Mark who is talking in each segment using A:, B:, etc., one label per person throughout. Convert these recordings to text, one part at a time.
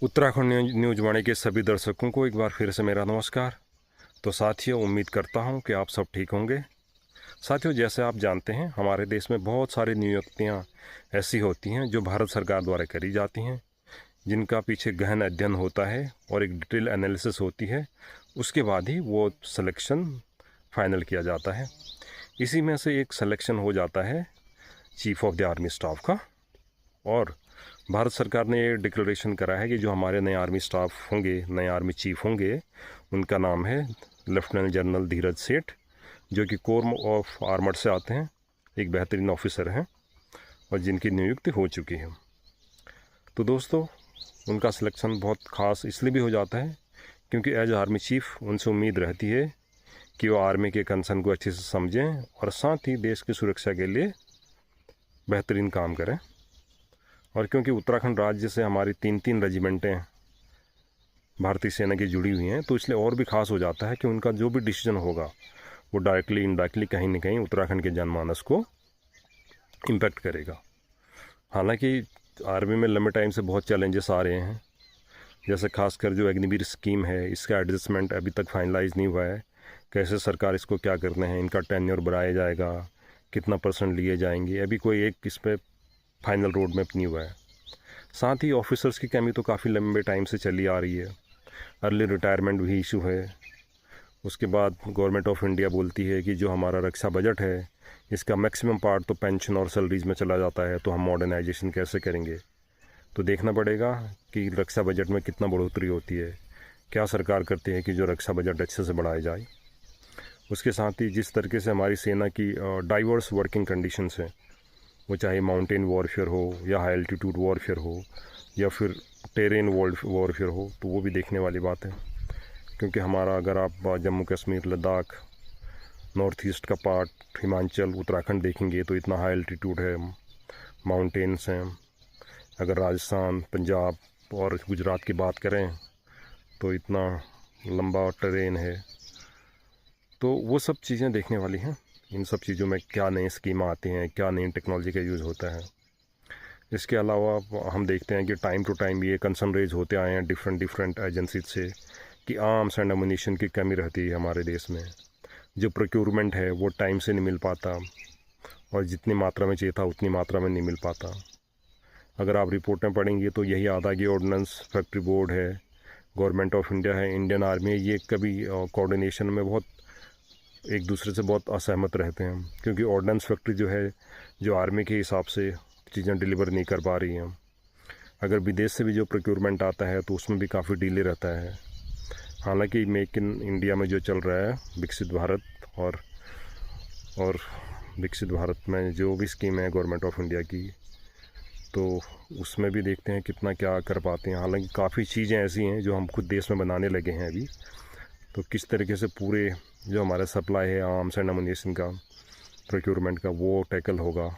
A: Uttarakhand news वाणी के सभी दर्शकों को एक बार फिर से मेरा नमस्कार। तो साथियों, उम्मीद करता हूं कि आप सब ठीक होंगे। साथियों, जैसे आप जानते हैं, हमारे देश में बहुत सारी नियुक्तियां ऐसी होती हैं जो भारत सरकार द्वारा करी जाती हैं, जिनका पीछे गहन अध्ययन होता है और एक डिटेल एनालिसिस होती है। उसके बाद ही वो सिलेक्शन फाइनल किया जाता है। इसी में से एक सिलेक्शन हो जाता है chief of the army staff का। और भारत सरकार ने ये डिक्लेरेशन करा है कि जो हमारे नए आर्मी स्टाफ होंगे, नए आर्मी चीफ होंगे, उनका नाम है लेफ्टिनेंट जनरल धीरज सेठ, जो कि कोर ऑफ आर्मर्ड से आते हैं, एक बेहतरीन ऑफिसर हैं और जिनकी नियुक्ति हो चुकी है। तो दोस्तों, उनका सिलेक्शन बहुत ख़ास इसलिए भी हो जाता है क्योंकि एज आर्मी चीफ उनसे उम्मीद रहती है कि वो आर्मी के कंसर्न को अच्छे से समझें और साथ ही देश की सुरक्षा के लिए बेहतरीन काम करें। और क्योंकि उत्तराखंड राज्य से हमारी 3 रेजिमेंटें भारतीय सेना की जुड़ी हुई हैं, तो इसलिए और भी खास हो जाता है कि उनका जो भी डिसीजन होगा वो डायरेक्टली इनडायरेक्टली कहीं ना कहीं उत्तराखंड के जनमानस को इम्पैक्ट करेगा। हालांकि आर्मी में लंबे टाइम से बहुत चैलेंजेस आ रहे हैं, जैसे खासकर जो अग्निवीर स्कीम है, इसका एडजस्टमेंट अभी तक फाइनलाइज नहीं हुआ है। कैसे सरकार इसको क्या करना है, इनका टेन्योर बढ़ाया जाएगा, कितना % लिए जाएंगे, अभी कोई एक इस पर फाइनल रोड मैप नहीं हुआ है। साथ ही ऑफिसर्स की कमी तो काफ़ी लंबे टाइम से चली आ रही है। अर्ली रिटायरमेंट भी इशू है। उसके बाद गवर्नमेंट ऑफ इंडिया बोलती है कि जो हमारा रक्षा बजट है, इसका मैक्सिमम पार्ट तो पेंशन और सैलरीज में चला जाता है, तो हम मॉडर्नाइजेशन कैसे करेंगे। तो देखना पड़ेगा कि रक्षा बजट में कितना बढ़ोतरी होती है, क्या सरकार करती है कि जो रक्षा बजट अच्छे से बढ़ाया जाए। उसके साथ ही जिस तरीके से हमारी सेना की डाइवर्स वर्किंग कंडीशंस हैं, वो चाहे माउंटेन वॉरफेयर हो या हाई एल्टीट्यूड वॉरफेयर हो या फिर टेरेन वॉरफेयर हो, तो वो भी देखने वाली बात है। क्योंकि हमारा अगर आप जम्मू कश्मीर, लद्दाख, नॉर्थ ईस्ट का पार्ट, हिमाचल, उत्तराखंड देखेंगे तो इतना हाई एल्टीट्यूड है, माउंटेन्स हैं। अगर राजस्थान, पंजाब और गुजरात की बात करें तो इतना लंबा टेरेन है। तो वो सब चीज़ें देखने वाली हैं। इन सब चीज़ों में क्या नई स्कीम आती हैं, क्या नई टेक्नोलॉजी का यूज़ होता है। इसके अलावा हम देखते हैं कि टाइम टू टाइम ये कंसर्न रेज होते आए हैं डिफरेंट एजेंसी से कि आर्म्स एंड एमुनिशन की कमी रहती है हमारे देश में। जो प्रोक्योरमेंट है वो टाइम से नहीं मिल पाता और जितनी मात्रा में चाहिए था उतनी मात्रा में नहीं मिल पाता। अगर आप रिपोर्टें पढ़ेंगी तो यही आता है कि ऑर्डिनेंस फैक्ट्री बोर्ड है, गवर्नमेंट ऑफ इंडिया है, इंडियन आर्मी है, ये कभी कोऑर्डिनेशन में बहुत एक दूसरे से बहुत असहमत रहते हैं। क्योंकि ऑर्डिनेंस फैक्ट्री जो है, जो आर्मी के हिसाब से चीज़ें डिलीवर नहीं कर पा रही हैं। अगर विदेश से भी जो प्रोक्योरमेंट आता है तो उसमें भी काफ़ी डिले रहता है। हालांकि मेक इन इंडिया में जो चल रहा है, विकसित भारत और विकसित भारत में जो भी स्कीम है गवर्नमेंट ऑफ इंडिया की, तो उसमें भी देखते हैं कितना क्या कर पाते हैं। हालांकि काफ़ी चीज़ें ऐसी हैं जो हम खुद देश में बनाने लगे हैं अभी। तो किस तरीके से पूरे जो हमारा सप्लाई है आर्म्स एंड एमुनिशन का, प्रोक्योरमेंट का, वो टैकल होगा।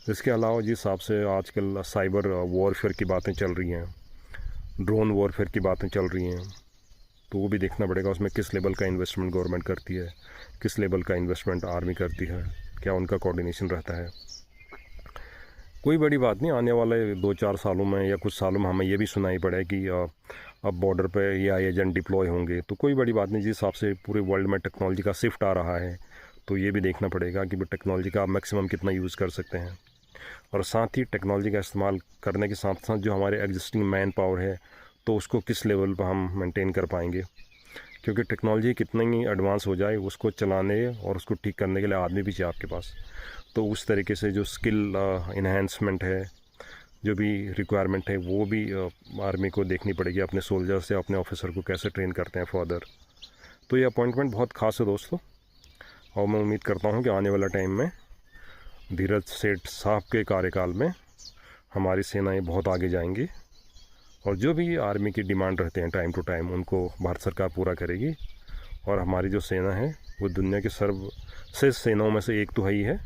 A: इसके अलावा जिस हिसाब से आजकल साइबर वॉरफेयर की बातें चल रही हैं, ड्रोन वॉरफेयर की बातें चल रही हैं, तो वो भी देखना पड़ेगा उसमें किस लेवल का इन्वेस्टमेंट गवर्नमेंट करती है, किस लेवल का इन्वेस्टमेंट आर्मी करती है, क्या उनका कोऑर्डिनेशन रहता है। कोई बड़ी बात नहीं, आने वाले 2-4 सालों में या कुछ सालों में हमें ये भी सुनाई पड़े कि अब बॉर्डर पे AI एजेंट डिप्लॉय होंगे, तो कोई बड़ी बात नहीं। जिस हिसाब से पूरे वर्ल्ड में टेक्नोलॉजी का शिफ्ट आ रहा है, तो ये भी देखना पड़ेगा कि टेक्नोलॉजी का आप मैक्सिमम कितना यूज़ कर सकते हैं। और साथ ही टेक्नोलॉजी का इस्तेमाल करने के साथ साथ जो हमारे एग्जिस्टिंग मैन पावर है, तो उसको किस लेवल पर हम मेंटेन कर पाएंगे। क्योंकि टेक्नोलॉजी कितना ही एडवांस हो जाए, उसको चलाने और उसको ठीक करने के लिए आदमी भी चाहिए आपके पास। तो उस तरीके से जो स्किल इन्हेंसमेंट है, जो भी रिक्वायरमेंट है, वो भी आर्मी को देखनी पड़ेगी। अपने सोल्जर से अपने ऑफिसर को कैसे ट्रेन करते हैं फर्दर। तो ये अपॉइंटमेंट बहुत खास है दोस्तों, और मैं उम्मीद करता हूँ कि आने वाला टाइम में धीरज सेठ साहब के कार्यकाल में हमारी सेनाएं बहुत आगे जाएंगी और जो भी आर्मी की डिमांड रहते हैं टाइम टू टाइम, उनको भारत सरकार पूरा करेगी। और हमारी जो सेना है वो दुनिया की सर्वश्रेष्ठ सेनाओं में से एक तो ही है।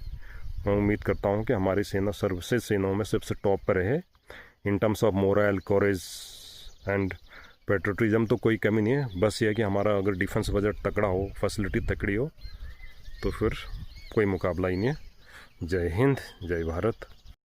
A: मैं उम्मीद करता हूँ कि हमारी सेना सर्वश्रेष्ठ सेनाओं में सबसे टॉप पर रहे। In terms of moral, courage and patriotism तो कोई कमी नहीं है। बस ये है कि हमारा अगर डिफेंस बजट तकड़ा हो, फैसिलिटी तकड़ी हो, तो फिर कोई मुकाबला ही नहीं है। जय हिंद, जय भारत।